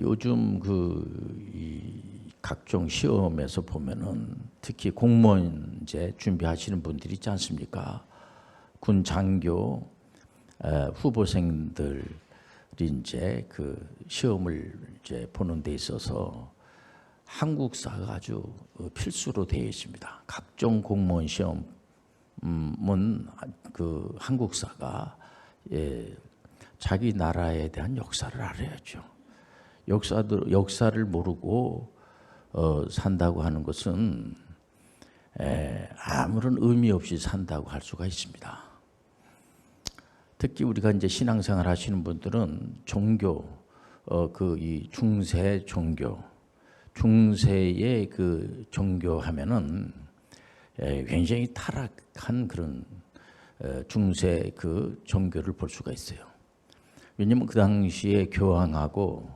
요즘 이 각종 시험에서 보면은 특히 공무원제 준비하시는 분들이 있지 않습니까? 군 장교 후보생들이 이제 그 시험을 이제 보는 데 있어서 한국사가 아주 필수로 되어 있습니다. 각종 공무원 시험은 그 한국사가 자기 나라에 대한 역사를 알아야죠. 역사를 모르고 산다고 하는 것은 아무런 의미 없이 산다고 할 수가 있습니다. 특히 우리가 이제 신앙생활 하시는 분들은 종교, 이 중세 종교, 중세의 그 종교하면은 굉장히 타락한 그런 중세 그 종교를 볼 수가 있어요. 왜냐면 그 당시에 교황하고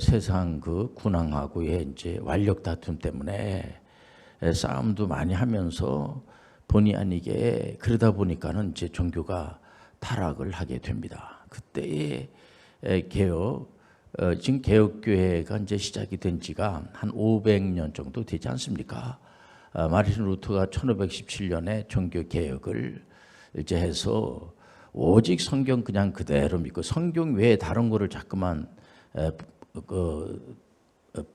세상 그 군왕하고의 이제 완력 다툼 때문에 싸움도 많이 하면서 본의 아니게 그러다 보니까는 이제 종교가 타락을 하게 됩니다. 그때의 지금 개혁교회가 이제 시작이 된 지가 한 500년 정도 되지 않습니까? 마르틴 루터가 1517년에 종교 개혁을 이제 해서 오직 성경 그냥 그대로 믿고 성경 외에 다른 거를 자꾸만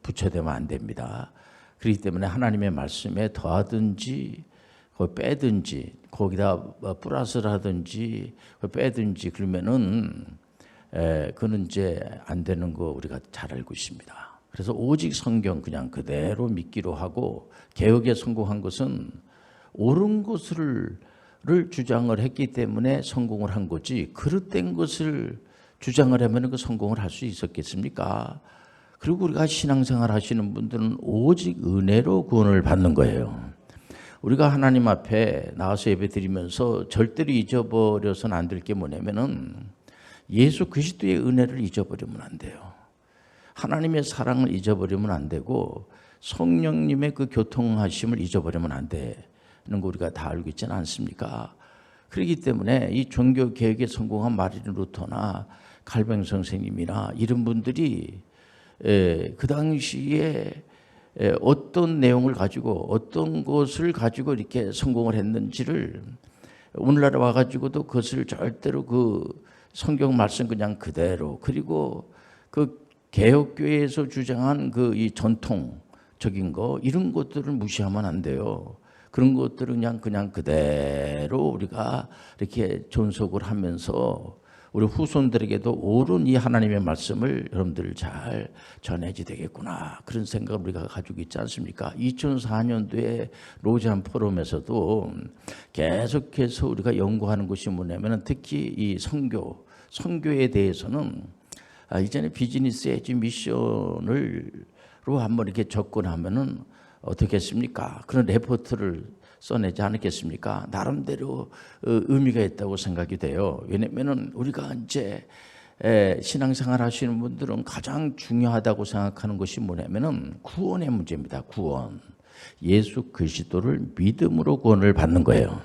붙여대면 안 됩니다. 그렇기 때문에 하나님의 말씀에 더하든지 빼든지 거기다 플러스를 하든지 빼든지 그러면은 그는 이제 안 되는 거 우리가 잘 알고 있습니다. 그래서 오직 성경 그냥 그대로 믿기로 하고 개혁에 성공한 것은 옳은 것을 주장을 했기 때문에 성공을 한 거지 그릇된 것을 주장을 하면 그 성공을 할 수 있었겠습니까? 그리고 우리가 신앙생활 하시는 분들은 오직 은혜로 구원을 받는 거예요. 우리가 하나님 앞에 나와서 예배 드리면서 절대로 잊어버려서는 안 될 게 뭐냐면은 예수 그리스도의 은혜를 잊어버리면 안 돼요. 하나님의 사랑을 잊어버리면 안 되고 성령님의 그 교통하심을 잊어버리면 안 되는 거 우리가 다 알고 있지는 않습니까? 그렇기 때문에 이 종교 개혁에 성공한 마르틴 루터나 칼뱅 선생님이나 이런 분들이 그 당시에 어떤 내용을 가지고 어떤 것을 가지고 이렇게 성공을 했는지를 오늘날 와가지고도 그것을 절대로 그 성경 말씀 그냥 그대로 그리고 그 개혁교회에서 주장한 그 이 전통적인 거 이런 것들을 무시하면 안 돼요. 그런 것들은 그냥 그대로 우리가 이렇게 존속을 하면서 우리 후손들에게도 옳은 이 하나님의 말씀을 여러분들 잘 전해지 되겠구나 그런 생각을 우리가 가지고 있지 않습니까? 2004년도에 로잔 포럼에서도 계속해서 우리가 연구하는 것이 뭐냐면 특히 이 선교에 대해서는 이전에 비즈니스 에지 미션으로 한번 이렇게 접근하면은 어떻겠습니까? 그런 레포트를 써내지 않았겠습니까? 나름대로 의미가 있다고 생각이 돼요. 왜냐면은 우리가 이제 신앙생활 하시는 분들은 가장 중요하다고 생각하는 것이 뭐냐면은 구원의 문제입니다. 구원. 예수 그리스도를 믿음으로 구원을 받는 거예요.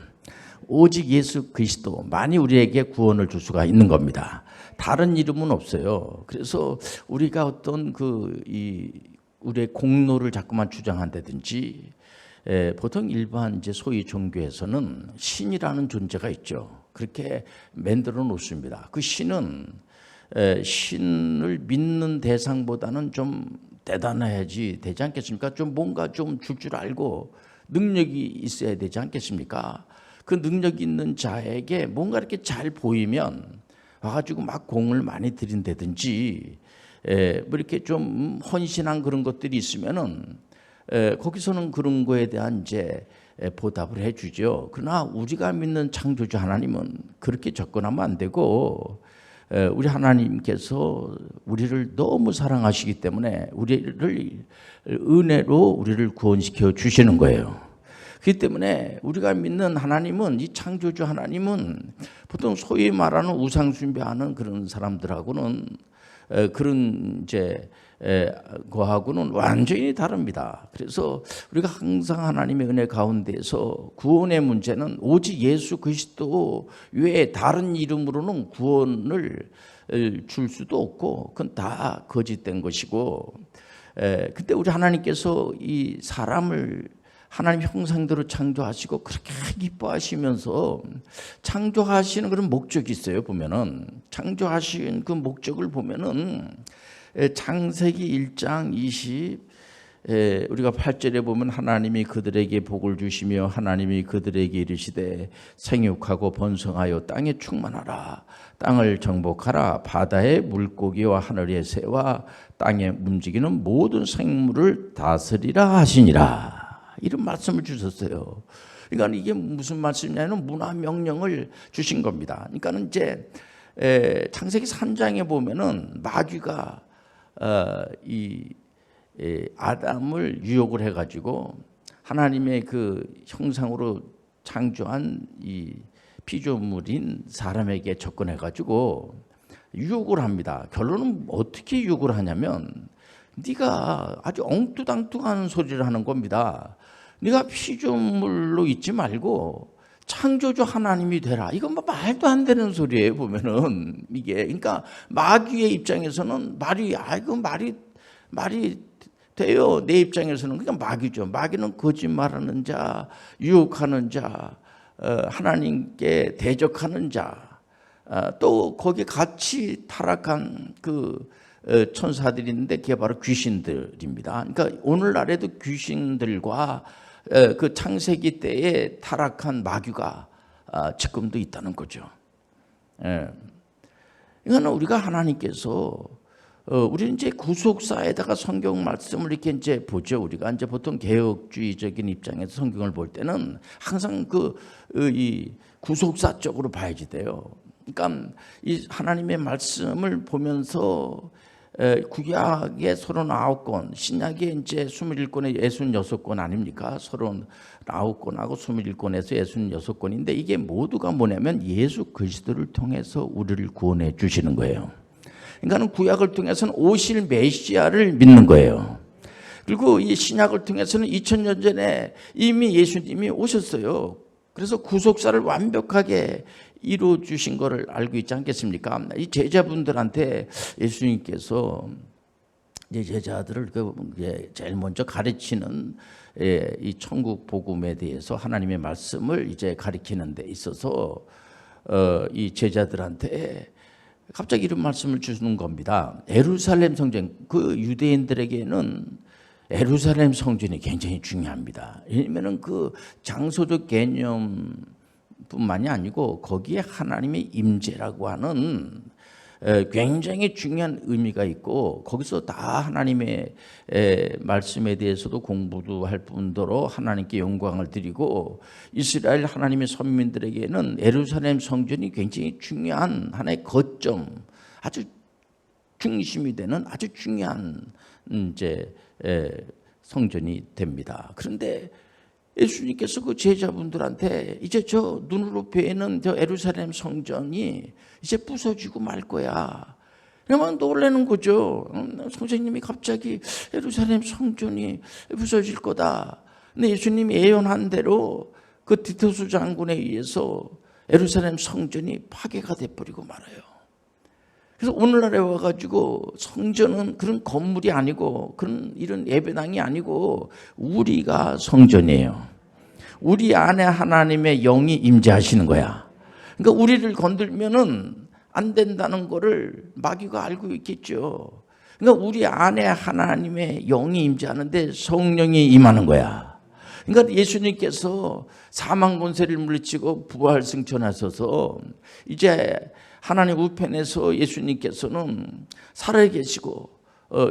오직 예수 그리스도만이 우리에게 구원을 줄 수가 있는 겁니다. 다른 이름은 없어요. 그래서 우리가 어떤 우리의 공로를 자꾸만 주장한다든지 보통 일반 이제 소위 종교에서는 신이라는 존재가 있죠. 그렇게 만들어 놓습니다. 그 신은 신을 믿는 대상보다는 좀 대단해야지 되지 않겠습니까? 좀 뭔가 좀 줄 알고 능력이 있어야 되지 않겠습니까? 그 능력 있는 자에게 뭔가 이렇게 잘 보이면 와가지고 막 공을 많이 들인다든지 뭐 이렇게 좀 헌신한 그런 것들이 있으면은 거기서는 그런 거에 대한 이제 보답을 해주죠. 그러나 우리가 믿는 창조주 하나님은 그렇게 접근하면 안 되고 우리 하나님께서 우리를 너무 사랑하시기 때문에 우리를 은혜로 우리를 구원시켜 주시는 거예요. 그렇기 때문에 우리가 믿는 하나님은 이 창조주 하나님은 보통 소위 말하는 우상 숭배하는 그런 사람들하고는 그런 이제 거하고는 완전히 다릅니다. 그래서 우리가 항상 하나님의 은혜 가운데서 구원의 문제는 오직 예수 그리스도 외에 다른 이름으로는 구원을 줄 수도 없고 그건 다 거짓된 것이고, 근데 우리 하나님께서 이 사람을 하나님 형상대로 창조하시고 그렇게 기뻐하시면서 창조하시는 그런 목적이 있어요. 보면은 창조하신 그 목적을 보면은 창세기 1장 20 우리가 8절에 보면 하나님이 그들에게 복을 주시며 하나님이 그들에게 이르시되 생육하고 번성하여 땅에 충만하라, 땅을 정복하라, 바다의 물고기와 하늘의 새와 땅에 움직이는 모든 생물을 다스리라 하시니라. 이런 말씀을 주셨어요. 그러니까 이게 무슨 말씀이냐면 문화 명령을 주신 겁니다. 그러니까 이제 창세기 3장에 보면은 마귀가 아담을 유혹을 해가지고 하나님의 그 형상으로 창조한 이 피조물인 사람에게 접근해가지고 유혹을 합니다. 결론은 어떻게 유혹을 하냐면 네가 아주 엉뚱당뚱한 소리를 하는 겁니다. 네가 피조물로 있지 말고 창조주 하나님이 되라. 이건 뭐 말도 안 되는 소리예요. 보면은 이게 그러니까 마귀의 입장에서는 말이 돼요. 내 입장에서는 그러니까 마귀죠. 마귀는 거짓말하는 자, 유혹하는 자, 하나님께 대적하는 자, 또 거기에 같이 타락한 그 천사들이 있는데 그게 바로 귀신들입니다. 그러니까 오늘날에도 귀신들과 그 창세기 때에 타락한 마귀가 지금도 있다는 거죠. 이거는 우리가 하나님께서 우리는 이제 구속사에다가 성경 말씀을 이렇게 이제 보죠. 우리가 이제 보통 개혁주의적인 입장에서 성경을 볼 때는 항상 이 구속사 쪽으로 봐야지 돼요. 그러니까 이 하나님의 말씀을 보면서 구약에 39권, 신약에 이제 21권에 66권 아닙니까? 39권하고 21권에서 66권인데 이게 모두가 뭐냐면 예수 그리스도를 통해서 우리를 구원해 주시는 거예요. 그러니까 구약을 통해서는 오실 메시아를 믿는 거예요. 그리고 이 신약을 통해서는 2000년 전에 이미 예수님이 오셨어요. 그래서 구속사를 완벽하게 이루어 주신 것을 알고 있지 않겠습니까? 이 제자분들한테 예수님께서 이제 제자들을 제일 먼저 가르치는 이 천국 복음에 대해서 하나님의 말씀을 이제 가르치는 데 있어서 이 제자들한테 갑자기 이런 말씀을 주는 겁니다. 예루살렘 성전, 그 유대인들에게는 예루살렘 성전이 굉장히 중요합니다. 왜냐하면 그 장소적 개념뿐만이 아니고 거기에 하나님의 임재라고 하는 굉장히 중요한 의미가 있고 거기서 다 하나님의 말씀에 대해서도 공부도 할 뿐더러 하나님께 영광을 드리고 이스라엘 하나님의 선민들에게는 예루살렘 성전이 굉장히 중요한 하나의 거점, 아주 중심이 되는 아주 중요한 이제 성전이 됩니다. 그런데 예수님께서 그 제자분들한테 이제 저 눈으로 보이는 저 예루살렘 성전이 이제 부서지고 말 거야. 그러면 놀라는 거죠. 선생님이 갑자기 예루살렘 성전이 부서질 거다. 근데 예수님이 예언한 대로 그 디도스 장군에 의해서 예루살렘 성전이 파괴가 돼버리고 말아요. 그래서 오늘날에 와가지고 성전은 그런 건물이 아니고 그런 이런 예배당이 아니고 우리가 성전이에요. 우리 안에 하나님의 영이 임재하시는 거야. 그러니까 우리를 건들면은 안 된다는 거를 마귀가 알고 있겠죠. 그러니까 우리 안에 하나님의 영이 임재하는데 성령이 임하는 거야. 그러니까 예수님께서 사망 권세를 물리치고 부활 승천하셔서 이제 하나님 우편에서 예수님께서는 살아계시고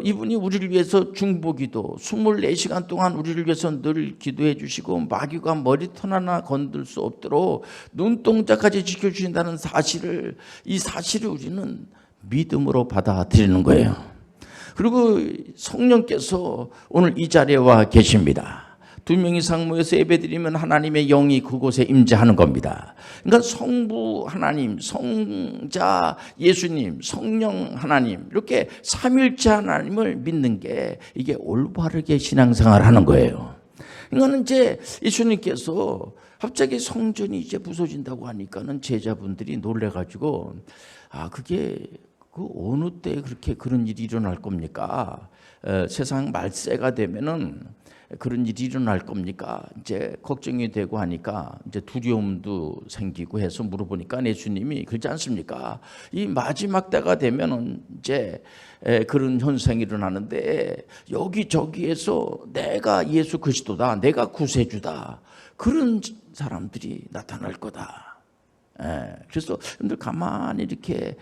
이분이 우리를 위해서 중보기도 24시간 동안 우리를 위해서 늘 기도해 주시고 마귀가 머리털 하나 건들 수 없도록 눈동자까지 지켜주신다는 사실을, 이 사실을 우리는 믿음으로 받아들이는 거예요. 그리고 성령께서 오늘 이 자리에 와 계십니다. 2명 이상 모여서 예배드리면 하나님의 영이 그곳에 임재하는 겁니다. 그러니까 성부 하나님, 성자 예수님, 성령 하나님 이렇게 삼일체 하나님을 믿는 게 이게 올바르게 신앙생활을 하는 거예요. 그러니까 이제 예수님께서 갑자기 성전이 이제 부서진다고 하니까는 제자분들이 놀래가지고 그게 그 어느 때 그렇게 그런 일이 일어날 겁니까? 세상 말세가 되면은 그런 일이 일어날 겁니까? 이제 걱정이 되고 하니까 이제 두려움도 생기고 해서 물어보니까 예수님이 그렇지 않습니까? 이 마지막 때가 되면은 이제 그런 현상이 일어나는데 여기저기에서 내가 예수 그리스도다, 내가 구세주다, 그런 사람들이 나타날 거다. 그래서 여러분들 가만히 이렇게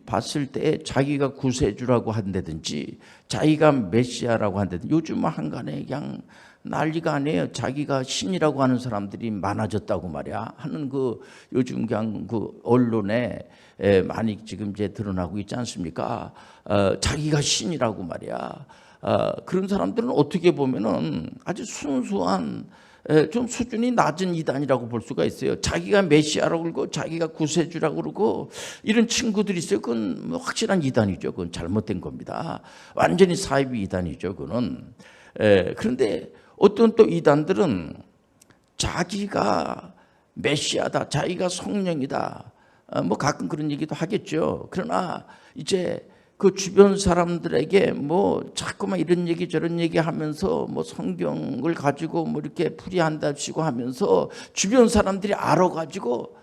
봤을 때 자기가 구세주라고 한다든지 자기가 메시아라고 한다든지 요즘 한간에 그냥 난리가 아니에요. 자기가 신이라고 하는 사람들이 많아졌다고 말이야 하는 그 요즘 그냥 그 언론에 많이 지금 이제 드러나고 있지 않습니까? 자기가 신이라고 말이야. 그런 사람들은 어떻게 보면은 아주 순수한 좀 수준이 낮은 이단이라고 볼 수가 있어요. 자기가 메시아라고 그러고 자기가 구세주라고 그러고 이런 친구들이 있어요. 그건 확실한 이단이죠. 그건 잘못된 겁니다. 완전히 사이비 이단이죠. 그거는. 그런데 어떤 또 이단들은 자기가 메시아다, 자기가 성령이다, 뭐 가끔 그런 얘기도 하겠죠. 그러나 이제 그 주변 사람들에게 뭐 자꾸만 이런 얘기 저런 얘기 하면서 뭐 성경을 가지고 뭐 이렇게 풀이한다시고 하면서 주변 사람들이 알아가지고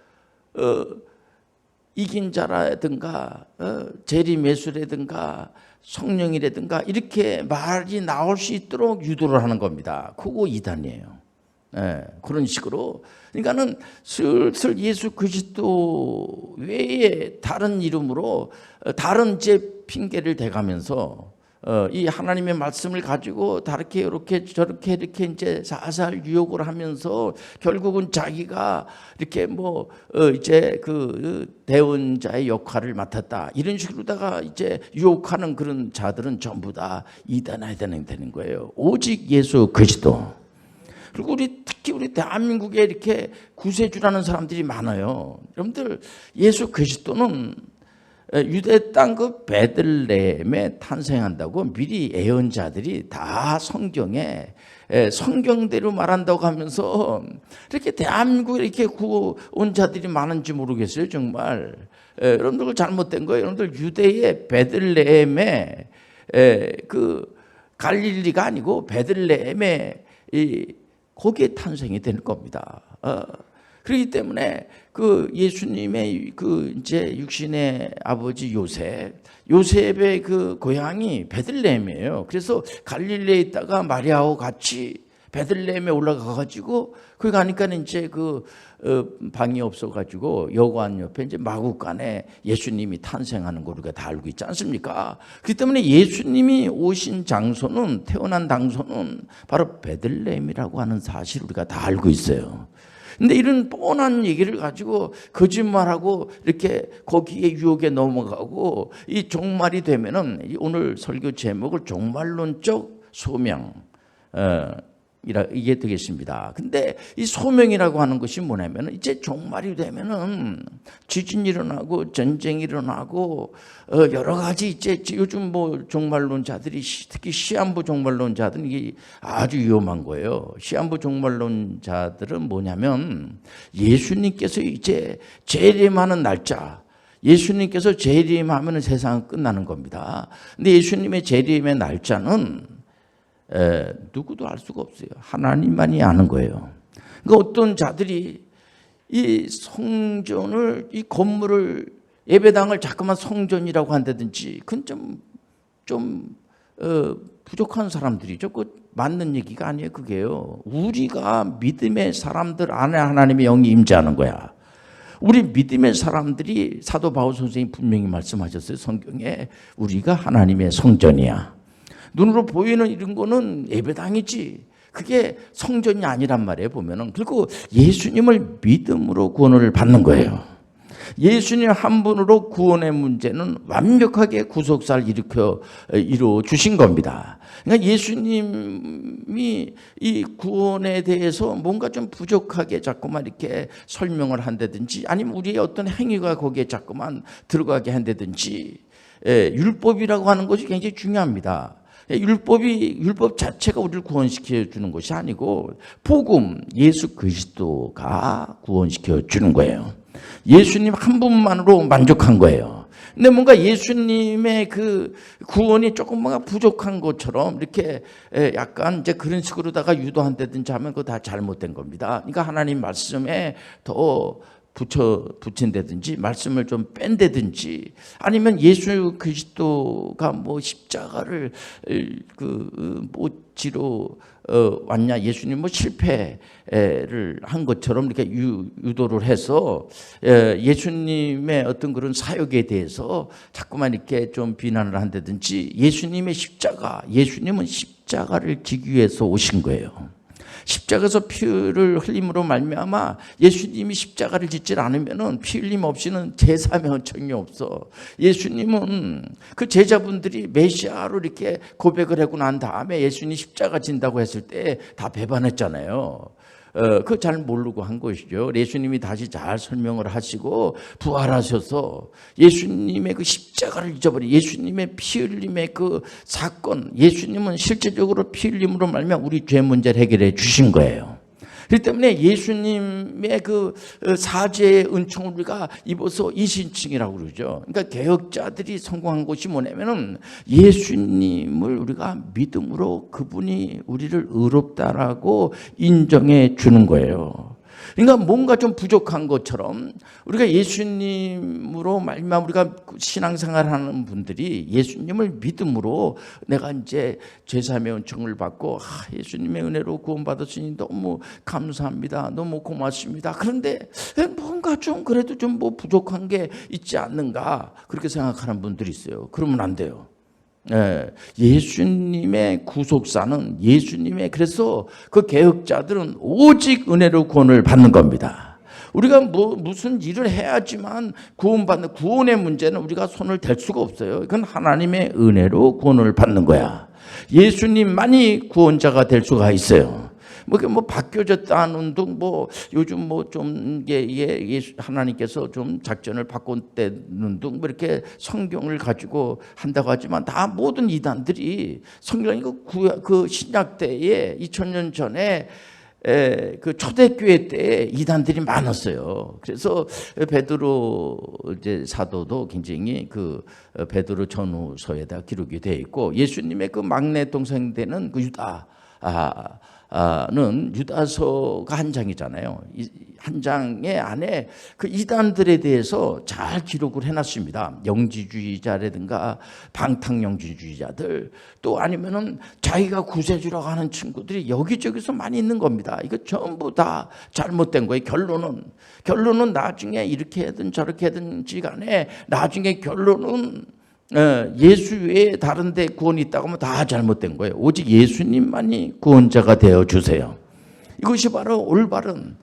이긴 자라든가 재림예수라든가 성령이라든가 이렇게 말이 나올 수 있도록 유도를 하는 겁니다. 그거 이단이에요. 그런 식으로. 그러니까는 슬슬 예수 그리스도 외에 다른 이름으로 다른 이제 핑계를 대가면서 이 하나님의 말씀을 가지고 다르게 이렇게 저렇게 이렇게 이제 살살 유혹을 하면서 결국은 자기가 이렇게 뭐 이제 그 대언자의 역할을 맡았다 이런 식으로다가 이제 유혹하는 그런 자들은 전부 다 이단화야 되는 거예요. 오직 예수 그리스도. 그리고 특히 우리 대한민국에 이렇게 구세주라는 사람들이 많아요. 여러분들 예수 그리스도는 유대 땅 그 베들레헴에 탄생한다고 미리 예언자들이 다 성경에 성경대로 말한다고 하면서 이렇게 대한민국에 이렇게 구원 자들이 많은지 모르겠어요. 정말 여러분들 잘못된 거예요. 여러분들 유대의 베들레헴에 그 갈릴리가 아니고 베들레헴에 거기에 탄생이 될 겁니다. 그렇기 때문에 그 예수님의 그 이제 육신의 아버지 요셉의 그 고향이 베들레헴이에요. 그래서 갈릴리에 있다가 마리아하고 같이 베들레헴에 올라가 가지고 거기 가니까 이제 그 방이 없어 가지고 여관 옆에 이제 마구간에 예수님이 탄생하는 거 우리가 다 알고 있지 않습니까? 그렇기 때문에 예수님이 오신 장소는 태어난 장소는 바로 베들레헴이라고 하는 사실을 우리가 다 알고 있어요. 근데 이런 뻔한 얘기를 가지고 거짓말하고 이렇게 거기에 유혹에 넘어가고 이 종말이 되면은 오늘 설교 제목을 종말론적 소명 이게 되겠습니다. 근데 이 소명이라고 하는 것이 뭐냐면 이제 종말이 되면은 지진이 일어나고 전쟁이 일어나고 여러 가지 이제 요즘 뭐 종말론자들이 특히 시한부 종말론자들은 이게 아주 위험한 거예요. 시한부 종말론자들은 뭐냐면 예수님께서 이제 재림하는 날짜, 예수님께서 재림하면 세상은 끝나는 겁니다. 근데 예수님의 재림의 날짜는 누구도 알 수가 없어요. 하나님만이 아는 거예요. 그러니까 어떤 자들이 이 성전을, 이 건물을, 예배당을 자꾸만 성전이라고 한다든지 그건 좀 부족한 사람들이죠. 그 맞는 얘기가 아니에요. 그게요. 우리가 믿음의 사람들 안에 하나님의 영이 임재하는 거야. 우리 믿음의 사람들이 사도 바울 선생님이 분명히 말씀하셨어요. 성경에 우리가 하나님의 성전이야. 눈으로 보이는 이런 거는 예배당이지 그게 성전이 아니란 말이에요. 보면은. 그리고 예수님을 믿음으로 구원을 받는 거예요. 예수님 한 분으로 구원의 문제는 완벽하게 구속사를 이루어 주신 겁니다. 그러니까 예수님이 이 구원에 대해서 뭔가 좀 부족하게 자꾸만 이렇게 설명을 한다든지, 아니면 우리의 어떤 행위가 거기에 자꾸만 들어가게 한다든지, 율법이라고 하는 것이 굉장히 중요합니다. 율법 자체가 우리를 구원시켜 주는 것이 아니고 복음, 예수 그리스도가 구원시켜 주는 거예요. 예수님 한 분만으로 만족한 거예요. 근데 뭔가 예수님의 그 구원이 조금 뭔가 부족한 것처럼 이렇게 약간 이제 그런 식으로다가 유도한다든지 하면 그거 다 잘못된 겁니다. 그러니까 하나님 말씀에 더 붙인다든지 말씀을 좀 뺀다든지, 아니면 예수 그리스도가 뭐 십자가를 못 지러 왔냐, 예수님 뭐 실패를 한 것처럼 이렇게 유도를 해서 예수님의 어떤 그런 사역에 대해서 자꾸만 이렇게 좀 비난을 한다든지, 예수님의 예수님은 십자가를 지기 위해서 오신 거예요. 십자가에서 피를 흘림으로 말미암아 예수님이 십자가를 짓질 않으면은 피 흘림 없이는 제사의 은총이 없어. 예수님은 그 제자분들이 메시아로 이렇게 고백을 하고 난 다음에 예수님이 십자가 진다고 했을 때 다 배반했잖아요. 그거 잘 모르고 한 것이죠. 예수님이 다시 잘 설명을 하시고 부활하셔서 예수님의 그 십자가를 잊어버린 예수님의 피 흘림의 그 사건, 예수님은 실제적으로 피 흘림으로 말미암아 우리 죄 문제를 해결해 주신 거예요. 그렇기 때문에 예수님의 그 사죄의 은총을 우리가 입어서 이신칭이라고 그러죠. 그러니까 개혁자들이 성공한 것이 뭐냐면은 예수님을 우리가 믿음으로 그분이 우리를 의롭다라고 인정해 주는 거예요. 그러니까 뭔가 좀 부족한 것처럼 우리가 예수님으로 말미암아 우리가 신앙생활하는 분들이 예수님을 믿음으로 내가 이제 죄사함의 은총을 받고 예수님의 은혜로 구원받았으니 너무 감사합니다, 너무 고맙습니다. 그런데 뭔가 좀 그래도 좀 뭐 부족한 게 있지 않는가, 그렇게 생각하는 분들이 있어요. 그러면 안 돼요. 예수님의 구속사는 그래서 그 개혁자들은 오직 은혜로 구원을 받는 겁니다. 우리가 무슨 일을 해야지만 구원의 문제는 우리가 손을 댈 수가 없어요. 이건 하나님의 은혜로 구원을 받는 거야. 예수님만이 구원자가 될 수가 있어요. 뭐 바뀌어졌다는 운동, 요즘 좀 하나님께서 좀 작전을 바꿨다는 둥 이렇게 성경을 가지고 한다고 하지만, 다 모든 이단들이 성경이 그 신약 때에 2000년 전에 그 초대교회 때 이단들이 많았어요. 그래서 베드로 이제 사도도 굉장히 그 베드로 전후서에다 기록이 되어 있고, 예수님의 그 막내 동생 되는 그 는 유다서가 한 장이잖아요. 한 장의 안에 그 이단들에 대해서 잘 기록을 해놨습니다. 영지주의자라든가 방탕영지주의자들, 또 아니면은 자기가 구세주라고 하는 친구들이 여기저기서 많이 있는 겁니다. 이거 전부 다 잘못된 거예요. 결론은 나중에 이렇게 하든 저렇게 하든지 간에 나중에 결론은 예수 외에 다른 데 구원이 있다고 하면 다 잘못된 거예요. 오직 예수님만이 구원자가 되어주세요. 이것이 바로 올바른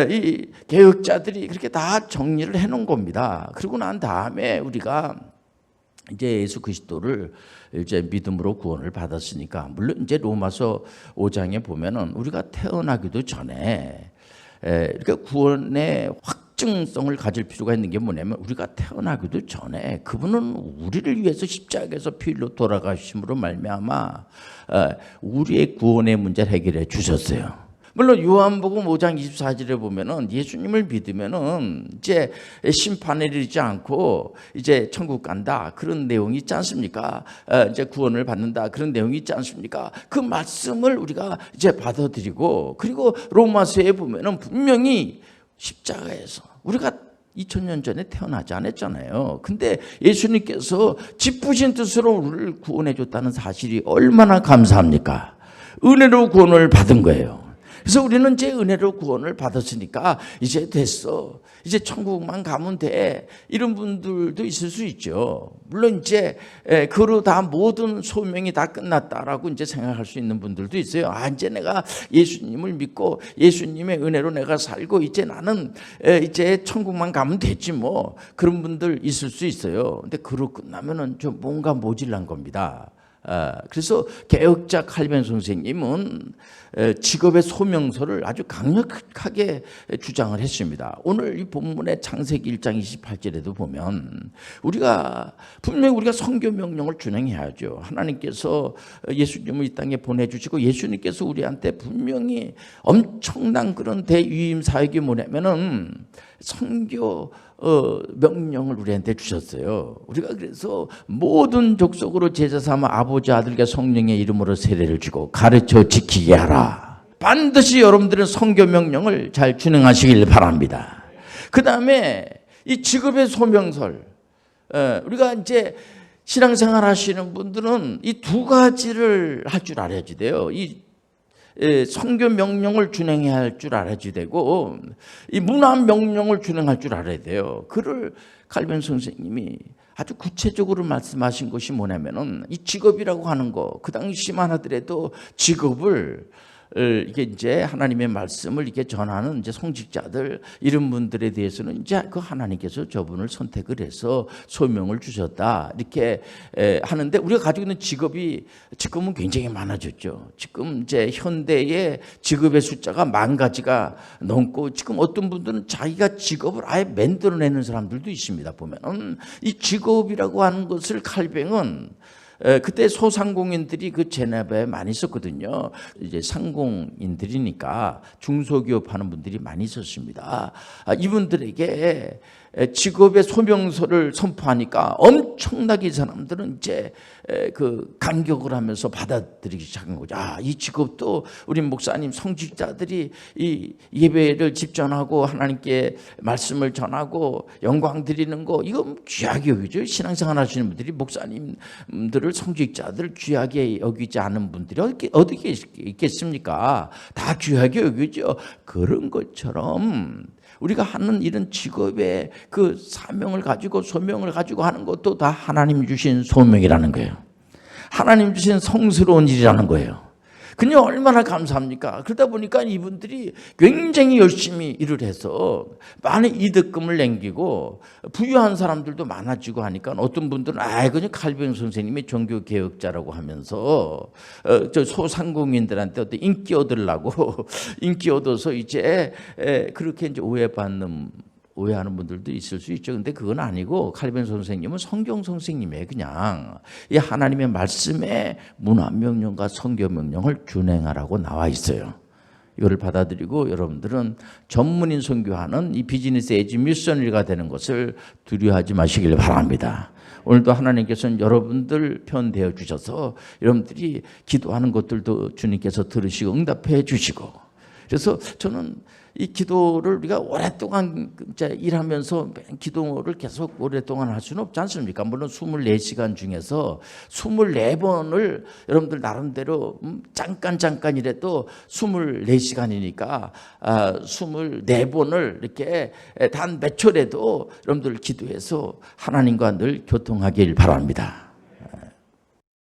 이 개혁자들이 그렇게 다 정리를 해놓은 겁니다. 그러고 난 다음에 우리가 이제 예수 그리스도를 이제 믿음으로 구원을 받았으니까, 물론 이제 로마서 5장에 보면은 우리가 태어나기도 전에 그러니까 구원의 확증성을 가질 필요가 있는 게 뭐냐면, 우리가 태어나기도 전에 그분은 우리를 위해서 십자가에서 피 흘려 돌아가심으로 말미암아 우리의 구원의 문제를 해결해 주셨어요. 물론 요한복음 5장 24절에 보면은 예수님을 믿으면은 이제 심판에 이르지 않고 이제 천국 간다, 그런 내용이 있지 않습니까? 이제 구원을 받는다, 그런 내용이 있지 않습니까? 그 말씀을 우리가 이제 받아들이고, 그리고 로마서에 보면은 분명히 십자가에서 우리가 2000년 전에 태어나지 않았잖아요. 근데 예수님께서 기쁘신 뜻으로 우리를 구원해 줬다는 사실이 얼마나 감사합니까? 은혜로 구원을 받은 거예요. 그래서 우리는 이제 은혜로 구원을 받았으니까 이제 됐어. 이제 천국만 가면 돼. 이런 분들도 있을 수 있죠. 물론 이제 그로 다 모든 소명이 다 끝났다라고 이제 생각할 수 있는 분들도 있어요. 아, 이제 내가 예수님을 믿고 예수님의 은혜로 내가 살고 이제 나는 이제 천국만 가면 됐지 뭐. 그런 분들 있을 수 있어요. 근데 그로 끝나면은 좀 뭔가 모질란 겁니다. 그래서 개혁자 칼빈 선생님은 직업의 소명서를 아주 강력하게 주장을 했습니다. 오늘 이 본문의 창세기 1장 28절에도 보면 분명히 우리가 선교 명령을 준행해야죠. 하나님께서 예수님을 이 땅에 보내주시고 예수님께서 우리한테 분명히 엄청난 그런 대유임 사역이 뭐냐면은 선교 명령을 우리한테 주셨어요. 우리가 그래서 모든 족속으로 제자 삼아 아버지 아들과 성령의 이름으로 세례를 주고 가르쳐 지키게 하라. 반드시 여러분들은 선교 명령을 잘 준행하시길 바랍니다. 그 다음에 이 직업의 소명설, 우리가 이제 신앙생활 하시는 분들은 이 두 가지를 할 줄 알아야지 돼요. 이 선교 명령을 준행해야 할 줄 알아야지 되고 이 문화 명령을 준행할 줄 알아야 돼요. 그를 칼빈 선생님이 아주 구체적으로 말씀하신 것이 뭐냐면은 이 직업이라고 하는 거, 그 당시만 하더라도 직업을 이게 이제 하나님의 말씀을 이렇게 전하는 이제 성직자들 이런 분들에 대해서는 이제 그 하나님께서 저분을 선택을 해서 소명을 주셨다 이렇게 하는데 우리가 가지고 있는 직업이 지금은 굉장히 많아졌죠. 지금 이제 현대의 직업의 숫자가 10,000가지가 넘고 지금 어떤 분들은 자기가 직업을 아예 만들어내는 사람들도 있습니다. 보면은 이 직업이라고 하는 것을 칼뱅은 그때 소상공인들이 그 제네바에 많이 있었거든요. 이제 상공인들이니까 중소기업 하는 분들이 많이 있었습니다. 이분들에게 직업의 소명서를 선포하니까 엄청나게 이 사람들은 이제 그 감격을 하면서 받아들이기 시작한 거죠. 아, 이 직업도 우리 목사님 성직자들이 이 예배를 집전하고 하나님께 말씀을 전하고 영광 드리는 거 이거 귀하게 여기죠. 신앙생활 하시는 분들이 목사님들을 성직자들을 귀하게 여기지 않은 분들이 어떻게 있겠습니까? 다 귀하게 여기죠. 그런 것처럼 우리가 하는 이런 직업의 그 사명을 가지고 소명을 가지고 하는 것도 다 하나님 주신 소명이라는 거예요. 하나님 주신 성스러운 일이라는 거예요. 그냥 얼마나 감사합니까? 그러다 보니까 이분들이 굉장히 열심히 일을 해서 많은 이득금을 남기고 부유한 사람들도 많아지고 하니까 어떤 분들은 그냥 칼빈 선생님이 종교개혁자라고 하면서 저 소상공인들한테 어떤 인기 얻으려고 인기 얻어서 이제 그렇게 이제 오해하는 분들도 있을 수 있죠. 근데 그건 아니고 칼빈 선생님은 성경 선생님이에요. 그냥 이 하나님의 말씀에 문화 명령과 선교 명령을 준행하라고 나와 있어요. 이거를 받아들이고 여러분들은 전문인 선교하는 이 비즈니스 에이지 미셔너리가 되는 것을 두려워하지 마시길 바랍니다. 오늘도 하나님께서는 여러분들 편 되어 주셔서 여러분들이 기도하는 것들도 주님께서 들으시고 응답해 주시고, 그래서 저는 이 기도를 우리가 오랫동안 일하면서 기도를 계속 오랫동안 할 수는 없지 않습니까? 물론 24시간 중에서 24번을 여러분들 나름대로 잠깐이라도 24시간이니까 24번을 이렇게 단 몇 초라도 여러분들 기도해서 하나님과 늘 교통하길 바랍니다.